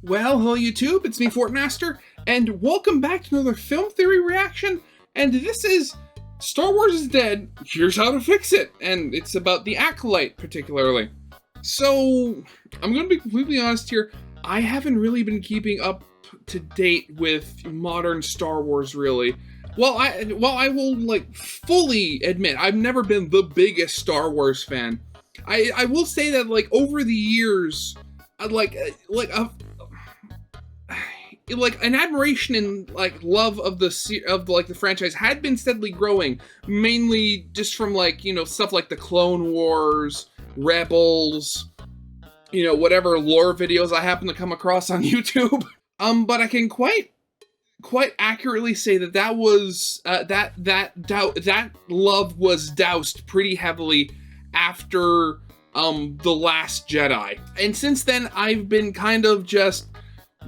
Well, hello YouTube, it's me, Fortmaster, and welcome back to another film theory reaction, and this is Star Wars is Dead, Here's How to Fix It, and it's about the Acolyte, particularly. So, I'm gonna be completely honest here, I haven't really been keeping up to date with modern Star Wars, really. Well, I will, fully admit, I've never been the biggest Star Wars fan. I will say that, over the years, an admiration and love of the franchise had been steadily growing, mainly just from stuff like the Clone Wars, Rebels, whatever lore videos I happen to come across on YouTube. But I can quite accurately say that was that love was doused pretty heavily after The Last Jedi. And since then I've been kind of just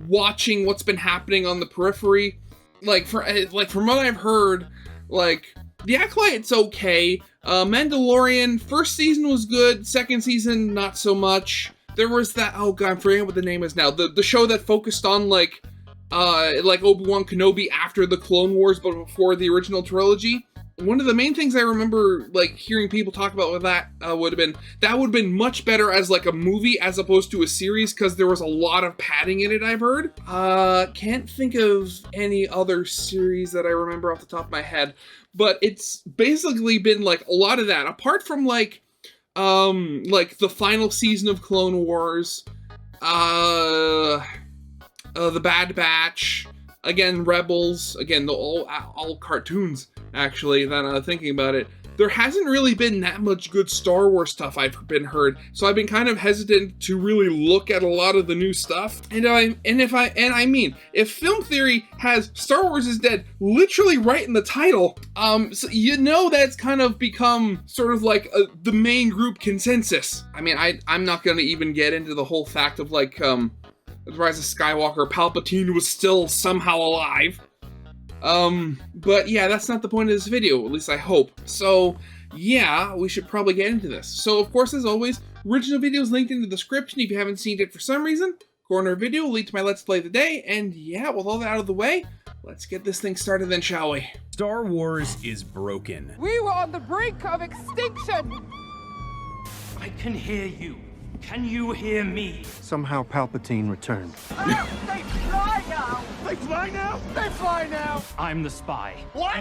watching what's been happening on the periphery. From what I've heard, The Acolyte's okay. Mandalorian, first season was good, second season not so much. There was that, oh god, I'm forgetting what the name is now. The show that focused on Obi-Wan Kenobi after the Clone Wars but before the original trilogy. One of the main things I remember hearing people talk about with that would have been much better as a movie as opposed to a series, because there was a lot of padding in it, I've heard. Can't think of any other series that I remember off the top of my head, but it's basically been a lot of that, apart from the final season of Clone Wars, The Bad Batch, again, Rebels, again, all cartoons, actually, then thinking about it. There hasn't really been that much good Star Wars stuff I've been heard, so I've been kind of hesitant to really look at a lot of the new stuff. If film theory has Star Wars is Dead literally right in the title, so that's kind of become sort of the main group consensus. I mean, I'm not gonna even get into the whole fact of The Rise of Skywalker, Palpatine was still somehow alive. But yeah, that's not the point of this video, at least I hope. So yeah, we should probably get into this. So of course, as always, original video is linked in the description if you haven't seen it for some reason. Corner video will lead to my Let's Play of the day, and yeah, with all that out of the way, let's get this thing started then, shall we? Star Wars is broken. We were on the brink of extinction! I can hear you. Can you hear me? Somehow Palpatine returned. They fly now! They fly now? They fly now! I'm the spy. What?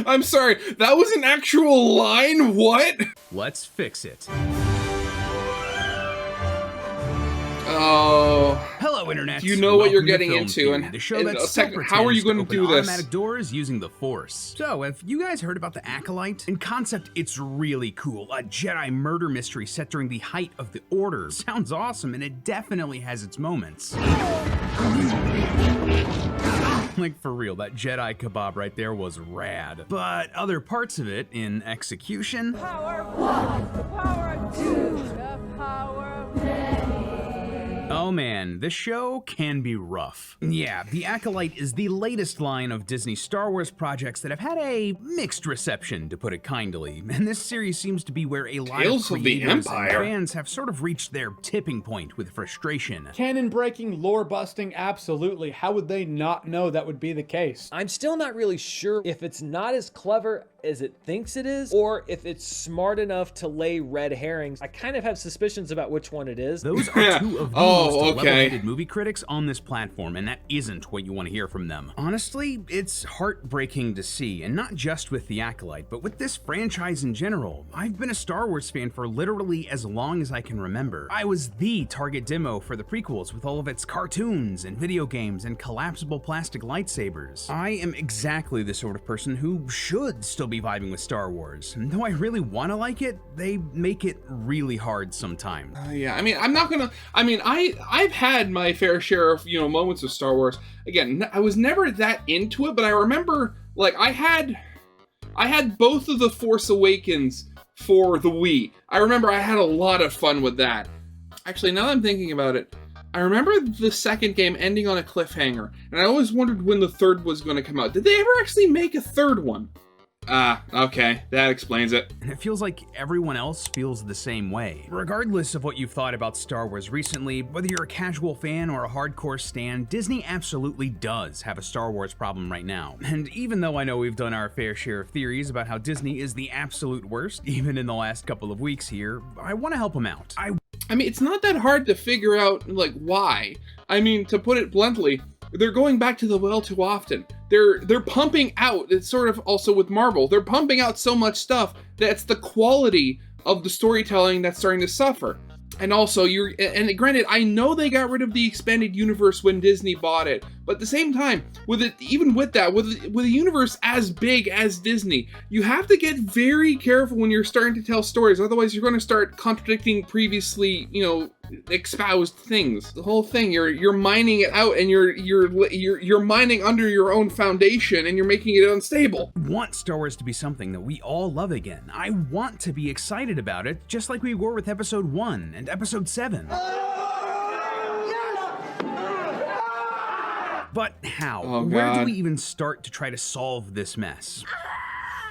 I'm sorry, that was an actual line? What? Let's fix it. Oh. Hello, Internet. You know what you're Welcome to getting Film into, Theory, and the show in that a second, still how are you pretends going to open do this? automatic doors using the Force. So, have you guys heard about the Acolyte? In concept, it's really cool. A Jedi murder mystery set during the height of the Order. Sounds awesome, and it definitely has its moments. For real, that Jedi kebab right there was rad. But other parts of it, in execution... Power of one, the power of two, the power of many. Oh man, this show can be rough. Yeah, The Acolyte is the latest line of Disney Star Wars projects that have had a mixed reception, to put it kindly, and this series seems to be where a lot Tales of of the creators and Empire. fans have sort of reached their tipping point with frustration. Canon-breaking, lore-busting, absolutely. How would they not know that would be the case? I'm still not really sure if it's not as clever as it thinks it is, or if it's smart enough to lay red herrings. I kind of have suspicions about which one it is. Those are two of the Oh, most okay. level-headed movie critics on this platform, and that isn't what you want to hear from them. Honestly, it's heartbreaking to see, and not just with The Acolyte, but with this franchise in general. I've been a Star Wars fan for literally as long as I can remember. I was the target demo for the prequels with all of its cartoons and video games and collapsible plastic lightsabers. I am exactly the sort of person who should still be vibing with Star Wars. And though I really want to like it, they make it really hard sometimes. Yeah, I mean, I've had my fair share of, moments of Star Wars. Again, I was never that into it, but I remember, I had both of the Force Awakens for the Wii. I remember I had a lot of fun with that. Actually, now that I'm thinking about it, I remember the second game ending on a cliffhanger, and I always wondered when the third was going to come out. Did they ever actually make a third one? Ah, okay, that explains it. And it feels like everyone else feels the same way. Regardless of what you've thought about Star Wars recently, whether you're a casual fan or a hardcore stan, Disney absolutely does have a Star Wars problem right now. And even though I know we've done our fair share of theories about how Disney is the absolute worst, even in the last couple of weeks here, I want to help them out. I mean, it's not that hard to figure out, like, why. I mean, to put it bluntly, they're going back to the well too often. They're pumping out, it's sort of also with Marvel, they're pumping out so much stuff that it's the quality of the storytelling that's starting to suffer. And also, and granted, I know they got rid of the expanded universe when Disney bought it, but at the same time, with a universe as big as Disney, you have to get very careful when you're starting to tell stories. Otherwise, you're going to start contradicting previously, espoused things. The whole thing, you're mining it out, and you're mining under your own foundation, and you're making it unstable. I want Star Wars to be something that we all love again. I want to be excited about it, just like we were with Episode 1 and Episode 7. But how? Oh, Where do God. we even start to try to solve this mess?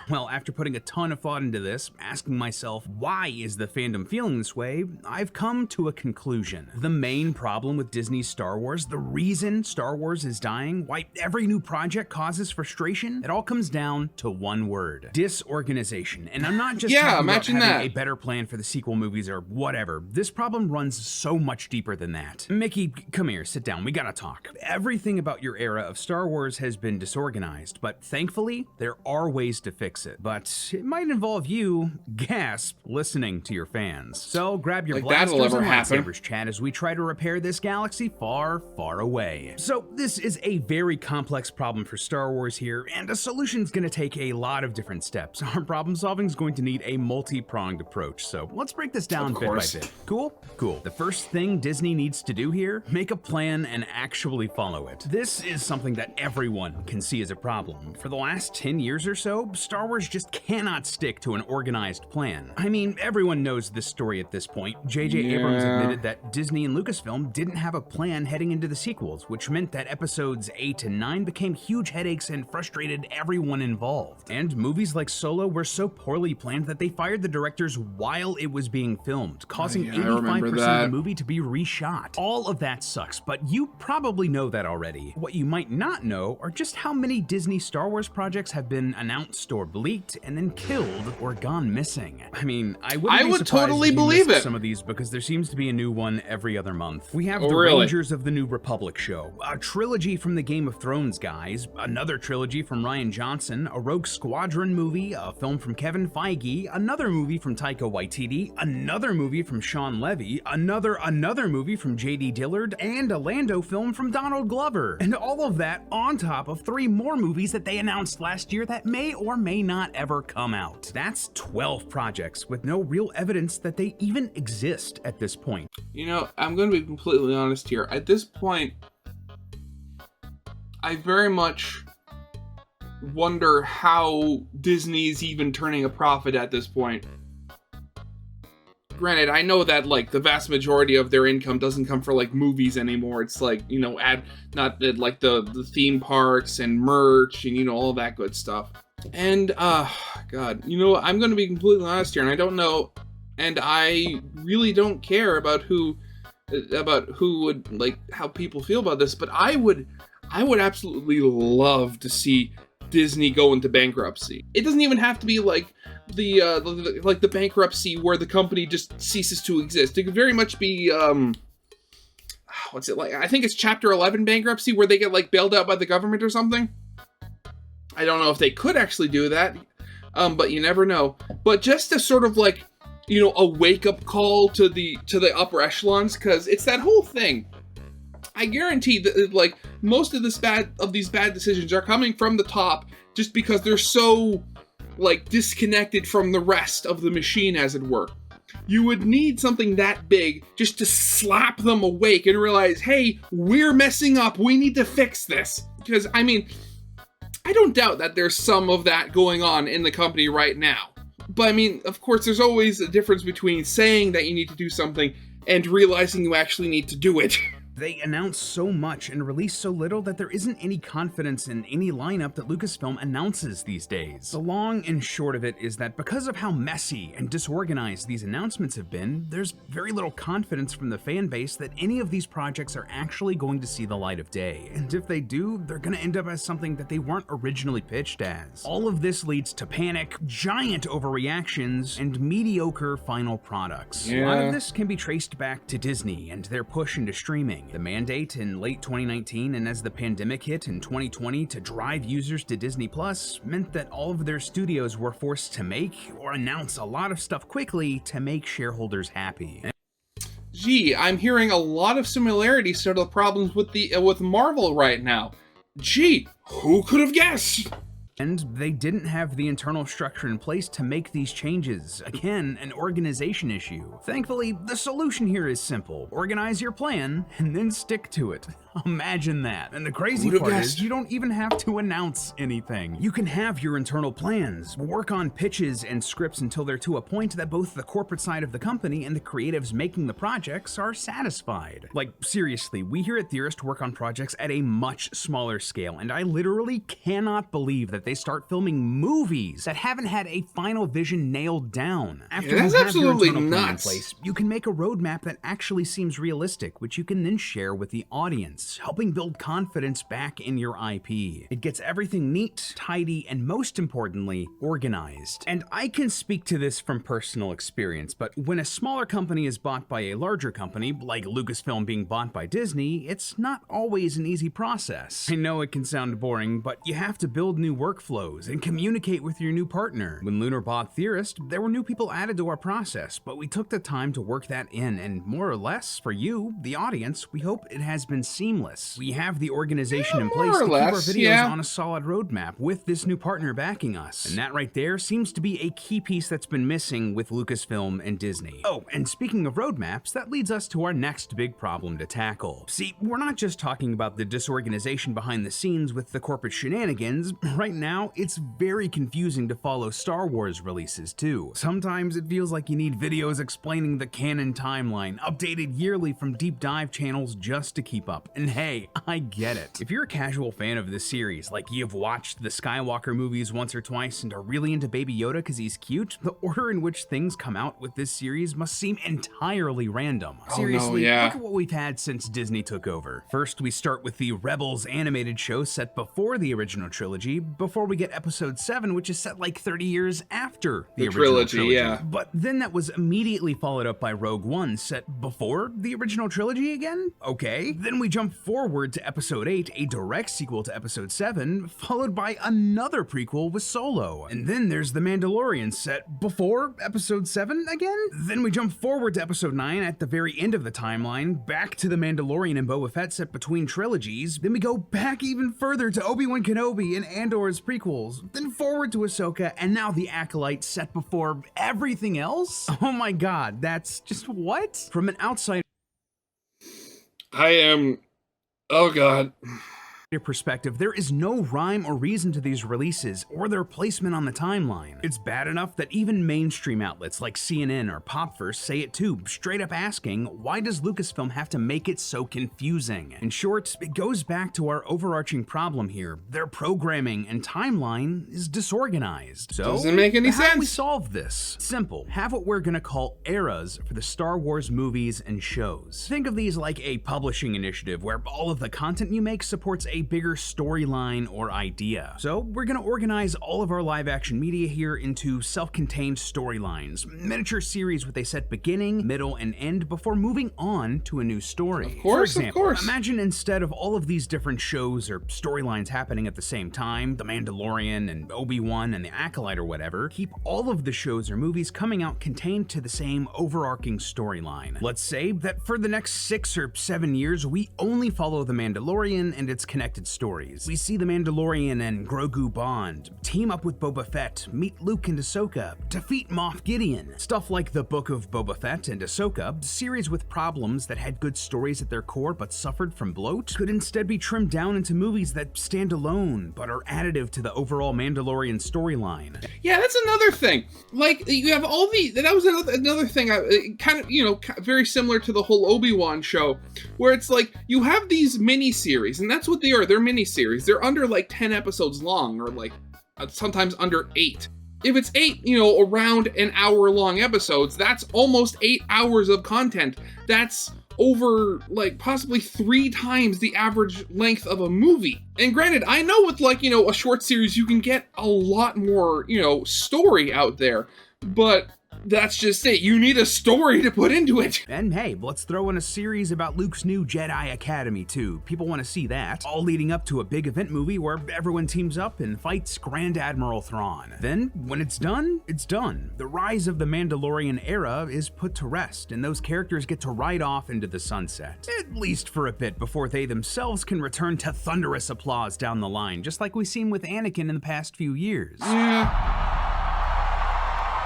Well, after putting a ton of thought into this, asking myself, why is the fandom feeling this way, I've come to a conclusion. The main problem with Disney's Star Wars, the reason Star Wars is dying, why every new project causes frustration, it all comes down to one word: disorganization. And I'm not just talking about imagine having that. a better plan for the sequel movies or whatever. This problem runs so much deeper than that. Mickey, come here, sit down, we gotta talk. Everything about your era of Star Wars has been disorganized, but thankfully, there are ways to fix it. But it might involve you, gasp, listening to your fans. So grab your Like that'll blasters ever and happen. lightsabers, chat, as we try to repair this galaxy far, far away. So this is a very complex problem for Star Wars here, and a solution's gonna take a lot of different steps. Our problem solving is going to need a multi-pronged approach, so let's break this down Of bit by course. bit. Cool? Cool. The first thing Disney needs to do here, make a plan and actually follow it. This is something that everyone can see as a problem. For the last 10 years or so, Star Wars just cannot stick to an organized plan. I mean, everyone knows this story at this point. J.J. Abrams Yeah. admitted that Disney and Lucasfilm didn't have a plan heading into the sequels, which meant that episodes 8 and 9 became huge headaches and frustrated everyone involved. And movies like Solo were so poorly planned that they fired the directors while it was being filmed, causing yeah, I remember 85% of that. the movie to be reshot. All of that sucks, but you probably know that already. What you might not know are just how many Disney Star Wars projects have been announced or leaked and then killed or gone missing. I mean, I would totally if you believe missed it. some of these because there seems to be a new one every other month. We have Oh, the really? Rangers of the New Republic show, a trilogy from the Game of Thrones guys, another trilogy from Rian Johnson, a Rogue Squadron movie, a film from Kevin Feige, another movie from Taika Waititi, another movie from Sean Levy, another movie from J.D. Dillard, and a Lando film from Donald Glover. And all of that on top of 3 more movies that they announced last year that may or may not ever come out. That's 12 projects with no real evidence that they even exist at this point. I'm going to be completely honest here. At this point, I very much wonder how Disney's even turning a profit at this point. Granted, I know that the vast majority of their income doesn't come for movies anymore. It's the theme parks and merch and all that good stuff. And God, I'm going to be completely honest here, and I don't know, and I really don't care about who would how people feel about this, but I would absolutely love to see Disney go into bankruptcy. It doesn't even have to be the bankruptcy where the company just ceases to exist. It could very much be what's it like? I think it's Chapter 11 bankruptcy, where they get bailed out by the government or something. I don't know if they could actually do that, but you never know. But just to sort of a wake-up call to the upper echelons, because it's that whole thing. I guarantee that most of these bad decisions are coming from the top, just because they're so disconnected from the rest of the machine, as it were. You would need something that big just to slap them awake and realize, hey, we're messing up. We need to fix this. Because I mean, I don't doubt that there's some of that going on in the company right now. But I mean, of course, there's always a difference between saying that you need to do something and realizing you actually need to do it. They announce so much and release so little that there isn't any confidence in any lineup that Lucasfilm announces these days. The long and short of it is that because of how messy and disorganized these announcements have been, there's very little confidence from the fan base that any of these projects are actually going to see the light of day. And if they do, they're gonna end up as something that they weren't originally pitched as. All of this leads to panic, giant overreactions, and mediocre final products. A lot of this can be traced back to Disney and their push into streaming. The mandate in late 2019 and as the pandemic hit in 2020 to drive users to Disney Plus meant that all of their studios were forced to make or announce a lot of stuff quickly to make shareholders happy. Gee, I'm hearing a lot of similarities to the problems with Marvel right now. Gee, who could have guessed? And they didn't have the internal structure in place to make these changes. Again, an organization issue. Thankfully, the solution here is simple. Organize your plan and then stick to it. Imagine that. And the crazy part is you don't even have to announce anything. You can have your internal plans, work on pitches and scripts until they're to a point that both the corporate side of the company and the creatives making the projects are satisfied. Like, seriously, we here at Theorist work on projects at a much smaller scale, and I literally cannot believe that they start filming movies that haven't had a final vision nailed down. After you have your internal plan in place, you can make a roadmap that actually seems realistic, which you can then share with the audience, helping build confidence back in your IP. It gets everything neat, tidy, and most importantly, organized. And I can speak to this from personal experience, but when a smaller company is bought by a larger company, like Lucasfilm being bought by Disney, it's not always an easy process. I know it can sound boring, but you have to build new workflows and communicate with your new partner. When Lunar bought Theorist, there were new people added to our process, but we took the time to work that in, and more or less, for you, the audience, we hope it has been seamless. We have the organization in place to keep our videos on a solid roadmap with this new partner backing us. And that right there seems to be a key piece that's been missing with Lucasfilm and Disney. Oh, and speaking of roadmaps, that leads us to our next big problem to tackle. See, we're not just talking about the disorganization behind the scenes with the corporate shenanigans. Right now, it's very confusing to follow Star Wars releases too. Sometimes it feels like you need videos explaining the canon timeline, updated yearly from deep dive channels just to keep up. And hey, I get it. If you're a casual fan of this series, like you've watched the Skywalker movies once or twice and are really into Baby Yoda because he's cute, the order in which things come out with this series must seem entirely random. Seriously, look at what we've had since Disney took over. First, we start with the Rebels animated show set before the original trilogy, before we get episode 7, which is set like 30 years after the original trilogy. But then that was immediately followed up by Rogue One, set before the original trilogy again? Okay. Then we jump forward to episode 8, a direct sequel to episode 7, followed by another prequel with Solo. And then there's The Mandalorian, set before episode 7 again? Then we jump forward to episode 9 at the very end of the timeline, back to The Mandalorian and Boba Fett set between trilogies. Then we go back even further to Obi-Wan Kenobi and Andor's prequels, then forward to Ahsoka, and now The Acolyte set before everything else? Oh my god, that's just what? From an outsider oh god. perspective, there is no rhyme or reason to these releases or their placement on the timeline. It's bad enough that even mainstream outlets like CNN or Popverse say it too, straight up asking, why does Lucasfilm have to make it so confusing? In short, it goes back to our overarching problem here. Their programming and timeline is disorganized. So, doesn't make any sense. How do we solve this? Simple. Have what we're gonna call eras for the Star Wars movies and shows. Think of these like a publishing initiative where all of the content you make supports a bigger storyline or idea. So we're gonna organize all of our live action media here into self-contained storylines, miniature series with a set beginning, middle, and end before moving on to a new story. Of course, For example, of course. Imagine instead of all of these different shows or storylines happening at the same time, The Mandalorian and Obi-Wan and The Acolyte or whatever, keep all of the shows or movies coming out contained to the same overarching storyline. Let's say that for the next 6 or 7 years, we only follow The Mandalorian and its connected connected stories. We see the Mandalorian and Grogu bond, team up with Boba Fett, meet Luke and Ahsoka, defeat Moff Gideon. Stuff like the Book of Boba Fett and Ahsoka, series with problems that had good stories at their core but suffered from bloat, could instead be trimmed down into movies that stand alone but are additive to the overall Mandalorian storyline. Yeah, that's another thing. Like, you have all that was another thing, kind of, very similar to the whole Obi-Wan show, where it's like, you have these mini-series, and that's what they are, they're mini-series. They're under, like, 10 episodes long, or, like, sometimes under 8. If it's 8, around an hour-long episodes, that's almost 8 hours of content. That's over, like, possibly 3 times the average length of a movie. And granted, I know with, like, a short series, you can get a lot more, story out there, but that's just it. You need a story to put into it. And hey, let's throw in a series about Luke's new Jedi Academy too. People want to see that. All leading up to a big event movie where everyone teams up and fights Grand Admiral Thrawn. Then, when it's done, it's done. The rise of the Mandalorian era is put to rest, and those characters get to ride off into the sunset. At least for a bit before they themselves can return to thunderous applause down the line, just like we've seen with Anakin in the past few years. Yeah.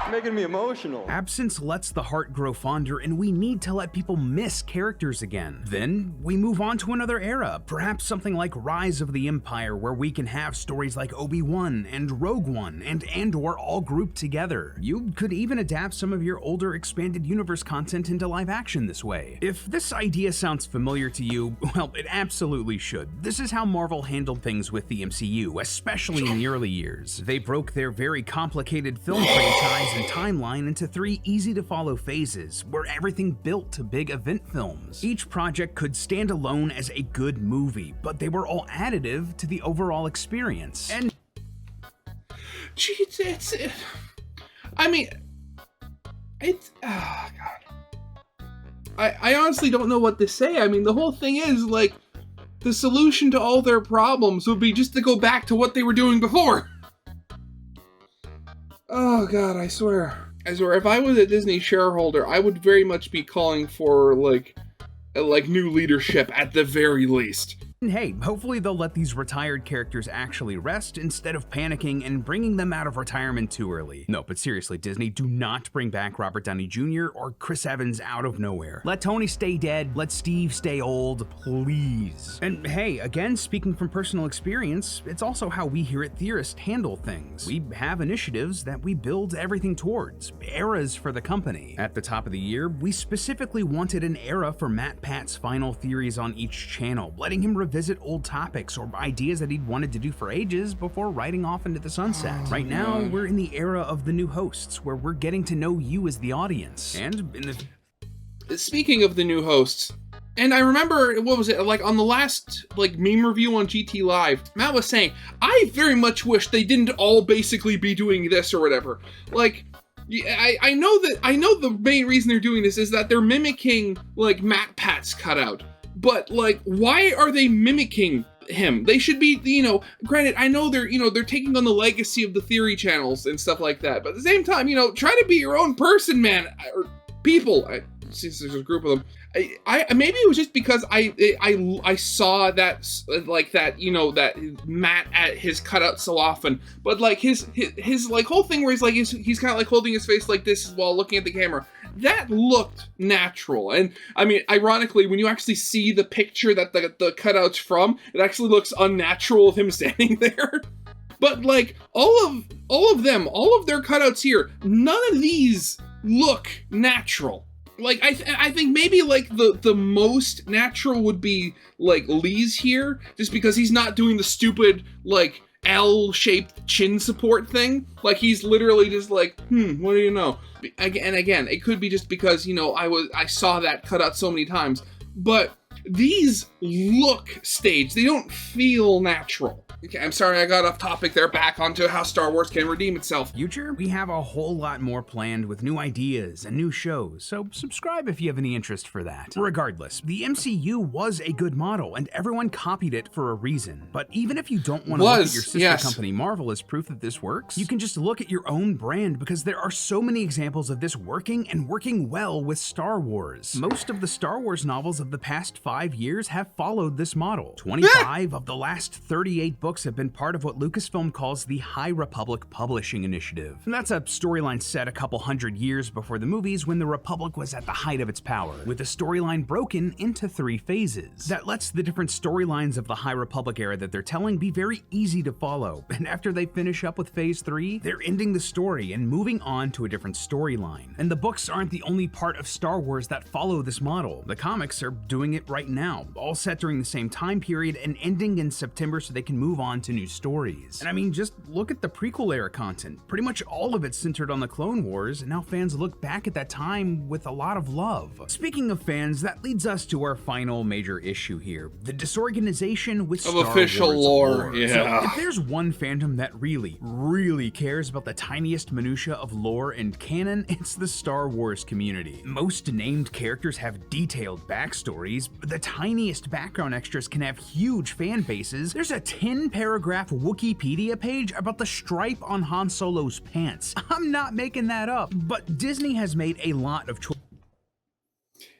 Making me emotional. Absence lets the heart grow fonder, and we need to let people miss characters again. Then we move on to another era, perhaps something like Rise of the Empire, where we can have stories like Obi-Wan and Rogue One and Andor all grouped together. You could even adapt some of your older expanded universe content into live action this way. If this idea sounds familiar to you, well, it absolutely should. This is how Marvel handled things with the MCU, especially in the early years. They broke their very complicated film franchise and timeline into 3 easy-to-follow phases, where everything built to big event films. Each project could stand alone as a good movie, but they were all additive to the overall experience. And Gee, oh god. I honestly don't know what to say. I mean, the whole thing is, like, the solution to all their problems would be just to go back to what they were doing before. Oh god, I swear, if I was a Disney shareholder, I would very much be calling for, like new leadership at the very least. hey, hopefully they'll let these retired characters actually rest instead of panicking and bringing them out of retirement too early. No, but seriously, Disney, do not bring back Robert Downey Jr. or Chris Evans out of nowhere. Let Tony stay dead, let Steve stay old, please. And hey, again, speaking from personal experience, it's also how we here at Theorist handle things. We have initiatives that we build everything towards, eras for the company. At the top of the year, we specifically wanted an era for Matt Pat's final theories on each channel, letting him revisit old topics or ideas that he'd wanted to do for ages before riding off into the sunset. Right now, we're in the era of the new hosts, where we're getting to know you as the audience. And in the... Speaking of the new hosts, and I remember, what was it, like on the last meme review on GT Live, Matt was saying, I very much wish they didn't all basically be doing this or whatever. Like, I know the main reason they're doing this is that they're mimicking, Matt Pat's cutout. But, why are they mimicking him? They should be, granted, I know they're taking on the legacy of the theory channels and stuff like that, but at the same time, try to be your own person, man, or people. Since there's a group of them, I maybe it was just because I saw that that Matt at his cutout so often, but his whole thing where he's kind of holding his face like this while looking at the camera, that looked natural. And I mean, ironically, when you actually see the picture that the cutout's from, it actually looks unnatural with him standing there. But all of their cutouts here, none of these look natural. I think maybe the most natural would be Lee's here, just because he's not doing the stupid L-shaped chin support thing. He's literally just what do you know? Again, it could be just because I saw that cutout so many times, but these look staged. They don't feel natural. Okay, I'm sorry I got off topic there, back onto how Star Wars can redeem itself. Future, we have a whole lot more planned with new ideas and new shows, so subscribe if you have any interest for that. Regardless, the MCU was a good model, and everyone copied it for a reason. But even if you don't want to look at your sister company Marvel as proof that this works, you can just look at your own brand, because there are so many examples of this working and working well with Star Wars. Most of the Star Wars novels of the past 5 years have followed this model. 25 of the last 38 books have been part of what Lucasfilm calls the High Republic Publishing Initiative. And that's a storyline set a couple hundred years before the movies, when the Republic was at the height of its power, with the storyline broken into 3 phases. That lets the different storylines of the High Republic era that they're telling be very easy to follow, and after they finish up with Phase 3, they're ending the story and moving on to a different storyline. And the books aren't the only part of Star Wars that follow this model. The comics are doing it right now, all set during the same time period and ending in September so they can move on to new stories. And I mean, just look at the prequel era content. Pretty much all of it centered on the Clone Wars, and now fans look back at that time with a lot of love. Speaking of fans, that leads us to our final major issue here, the disorganization with Star official Wars lore. Yeah. So if there's one fandom that really cares about the tiniest minutia of lore and canon, it's the Star Wars community. Most named characters have detailed backstories, but the tiniest background extras can have huge fan bases. There's a 10-paragraph Wikipedia page about the stripe on Han Solo's pants. I'm not making that up, but Disney has made a lot of choices.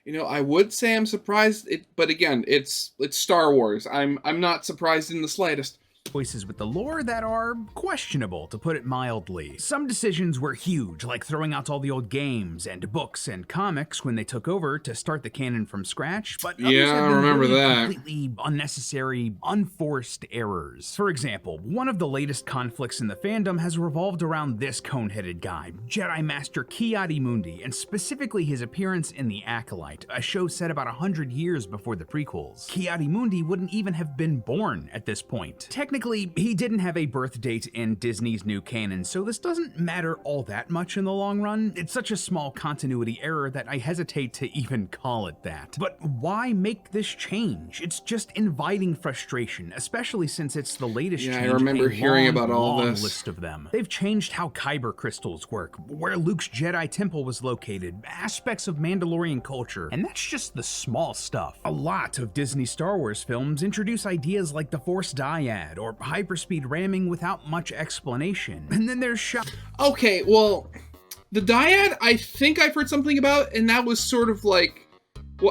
You know, I would say I'm surprised, but again, it's Star Wars. I'm not surprised in the slightest. Choices with the lore that are questionable, to put it mildly. Some decisions were huge, like throwing out all the old games and books and comics when they took over to start the canon from scratch, but others Yeah, have I been remember really that. completely unnecessary, unforced errors. For example, one of the latest conflicts in the fandom has revolved around this cone-headed guy, Jedi Master Ki-Adi-Mundi, and specifically his appearance in The Acolyte, a show set about 100 years before the prequels. Ki-Adi-Mundi wouldn't even have been born at this point. Technically, he didn't have a birth date in Disney's new canon, so this doesn't matter all that much in the long run. It's such a small continuity error that I hesitate to even call it that. But why make this change? It's just inviting frustration, especially since it's the latest change. I remember in a hearing long, about all long this. list of them. They've changed how kyber crystals work, where Luke's Jedi temple was located, aspects of Mandalorian culture, and that's just the small stuff. A lot of Disney Star Wars films introduce ideas like the Force Dyad or hyperspeed ramming without much explanation. And then there's Okay, well, the dyad, I think I've heard something about, and that was sort of like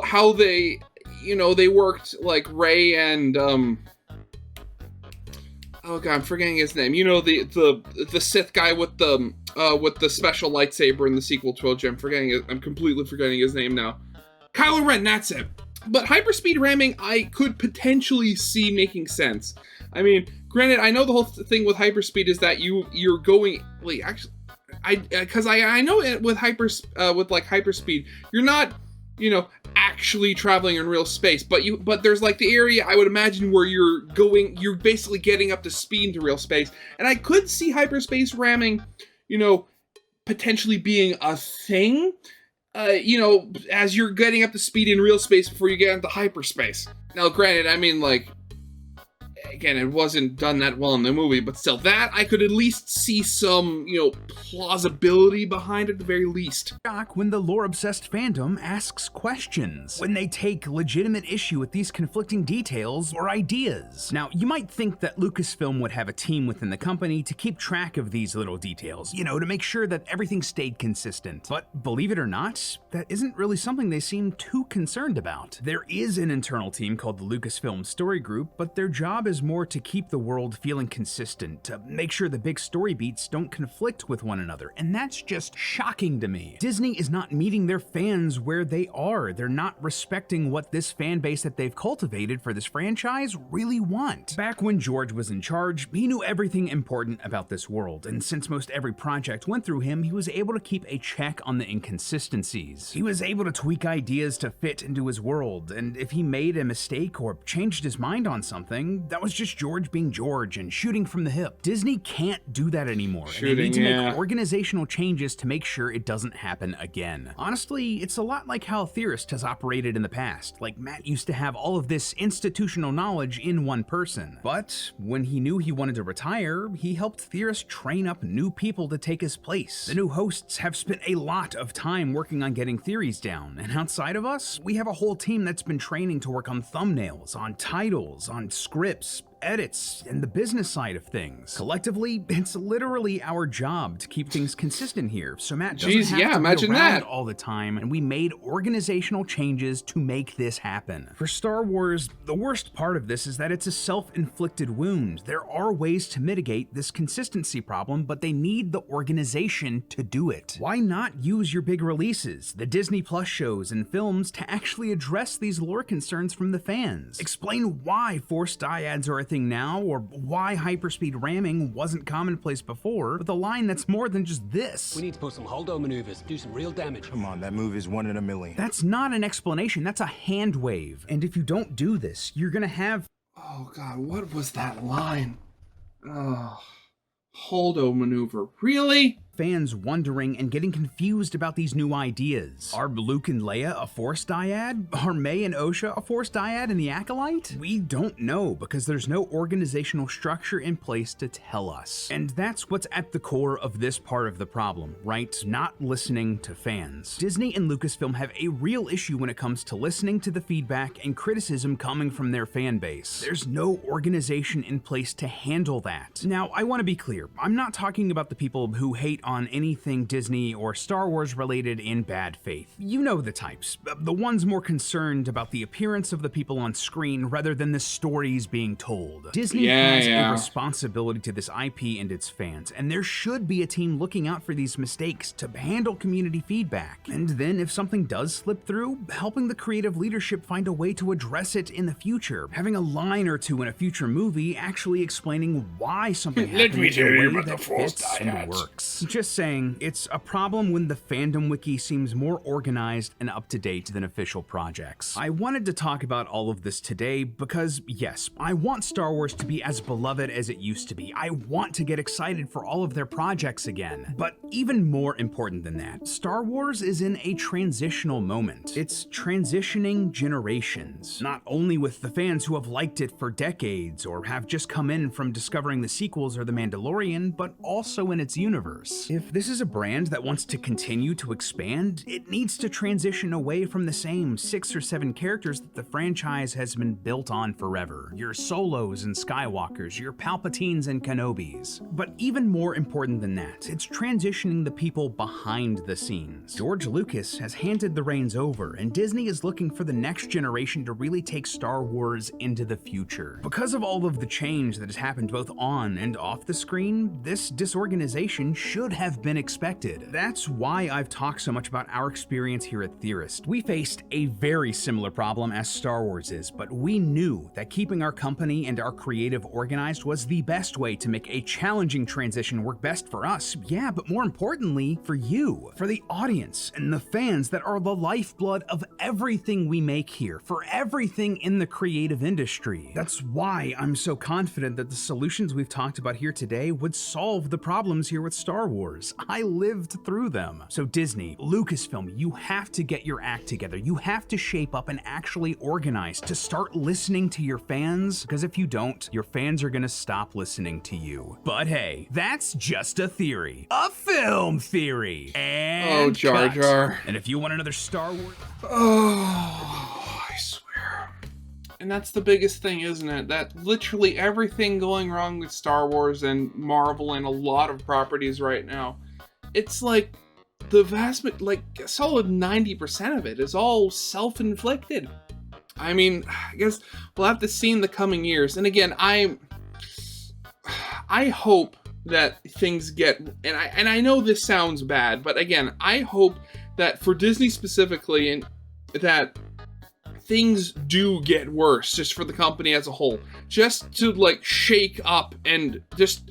how they, they worked, like Rey and oh god, I'm forgetting his name. The Sith guy with the special lightsaber in the sequel trilogy. I'm completely forgetting his name now. Kylo Ren, that's it. But hyperspeed ramming, I could potentially see making sense. I mean, granted, I know the whole thing with hyperspeed is that you're going. Wait, actually, I know it with hyperspeed, you're not, actually traveling in real space, but there's like the area I would imagine where you're basically getting up to speed into real space, and I could see hyperspace ramming, potentially being a thing. As you're getting up to speed in real space before you get into hyperspace. Now, granted, I mean, like, again, it wasn't done that well in the movie, but still, that I could at least see some, plausibility behind it at the very least. shock when the lore-obsessed fandom asks questions, when they take legitimate issue with these conflicting details or ideas. Now, you might think that Lucasfilm would have a team within the company to keep track of these little details, to make sure that everything stayed consistent. But believe it or not, that isn't really something they seem too concerned about. There is an internal team called the Lucasfilm Story Group, but their job is more to keep the world feeling consistent, to make sure the big story beats don't conflict with one another, and that's just shocking to me. Disney is not meeting their fans where they are. They're not respecting what this fan base that they've cultivated for this franchise really want. Back when George was in charge, he knew everything important about this world, and since most every project went through him, he was able to keep a check on the inconsistencies. He was able to tweak ideas to fit into his world, and if he made a mistake or changed his mind on something, that was just George being George and shooting from the hip. Disney can't do that anymore. And they Shooting, need to yeah. make organizational changes to make sure it doesn't happen again. Honestly, it's a lot like how Theorist has operated in the past. Like, Matt used to have all of this institutional knowledge in one person. But when he knew he wanted to retire, he helped Theorist train up new people to take his place. The new hosts have spent a lot of time working on getting theories down, and outside of us, we have a whole team that's been training to work on thumbnails, on titles, on scripts, edits, and the business side of things. Collectively, it's literally our job to keep things consistent here, so Matt doesn't Jeez, have yeah, to imagine be around that. all the time, and we made organizational changes to make this happen. For Star Wars, the worst part of this is that it's a self-inflicted wound. There are ways to mitigate this consistency problem, but they need the organization to do it. Why not use your big releases, the Disney Plus shows and films, to actually address these lore concerns from the fans? Explain why force dyads are a thing now, or why hyperspeed ramming wasn't commonplace before, with a line that's more than just this. We need to put some holdo maneuvers, do some real damage. Come on, that move is 1 in a million. That's not an explanation, that's a hand wave. And if you don't do this, you're gonna have... Oh god, what was that line? Oh, Holdo maneuver. Really? fans wondering and getting confused about these new ideas. Are Luke and Leia a Force dyad? Are May and Osha a Force dyad in the Acolyte? We don't know because there's no organizational structure in place to tell us. And that's what's at the core of this part of the problem, right? Not listening to fans. Disney and Lucasfilm have a real issue when it comes to listening to the feedback and criticism coming from their fan base. There's no organization in place to handle that. Now, I want to be clear. I'm not talking about the people who hate on anything Disney or Star Wars related in bad faith. You know the types. The ones more concerned about the appearance of the people on screen rather than the stories being told. Disney has a responsibility to this IP and its fans, and there should be a team looking out for these mistakes to handle community feedback. And then if something does slip through, helping the creative leadership find a way to address it in the future. Having a line or two in a future movie actually explaining why something happened Let me tell you in a way about that the Force fits and dyads. works. Just saying, it's a problem when the fandom wiki seems more organized and up to date than official projects. I wanted to talk about all of this today because, yes, I want Star Wars to be as beloved as it used to be. I want to get excited for all of their projects again. But even more important than that, Star Wars is in a transitional moment. It's transitioning generations, not only with the fans who have liked it for decades or have just come in from discovering the sequels or The Mandalorian, but also in its universe. If this is a brand that wants to continue to expand, it needs to transition away from the same 6 or 7 characters that the franchise has been built on forever. Your Solos and Skywalkers, your Palpatines and Kenobis. But even more important than that, it's transitioning the people behind the scenes. George Lucas has handed the reins over, and Disney is looking for the next generation to really take Star Wars into the future. Because of all of the change that has happened both on and off the screen, this disorganization should have been expected. That's why I've talked so much about our experience here at Theorist. We faced a very similar problem as Star Wars is, but we knew that keeping our company and our creative organized was the best way to make a challenging transition work best for us, yeah, but more importantly, for you, for the audience and the fans that are the lifeblood of everything we make here, for everything in the creative industry. That's why I'm so confident that the solutions we've talked about here today would solve the problems here with Star Wars. I lived through them. So Disney, Lucasfilm, you have to get your act together. You have to shape up and actually organize to start listening to your fans, because if you don't, your fans are gonna stop listening to you. But hey, that's just a theory. A film theory. And Oh, Jar cut. Jar. And if you want another Star Wars... Oh, I swear. And that's the biggest thing, isn't it? That literally everything going wrong with Star Wars and Marvel and a lot of properties right now, it's like the like a solid 90% of it is all self-inflicted. I mean, I guess we'll have to see in the coming years. And again, I hope that things get, and I know this sounds bad, but again, I hope that for Disney specifically, and that things do get worse just for the company as a whole, just to like shake up and just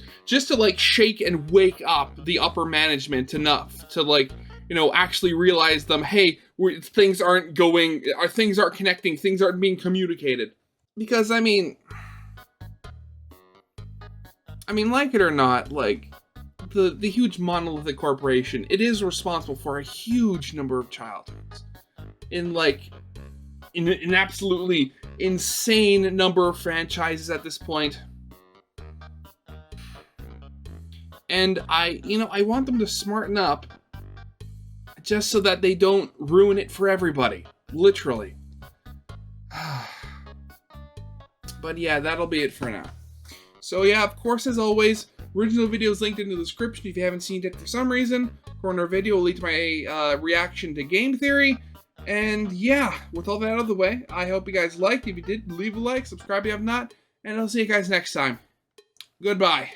to like shake and wake up the upper management enough to like, you know, actually realize them, hey, things aren't going, things aren't connecting, things aren't being communicated. Because I mean, I mean, like it or not, like, the huge monolithic corporation, it is responsible for a huge number of childhoods. In an absolutely insane number of franchises at this point. And I want them to smarten up just so that they don't ruin it for everybody. Literally. But yeah, that'll be it for now. So yeah, of course, as always, original video is linked in the description if you haven't seen it for some reason. Corner video will lead to my reaction to game theory. And yeah, with all that out of the way, I hope you guys liked. If you did, leave a like, subscribe if you have not, and I'll see you guys next time. Goodbye.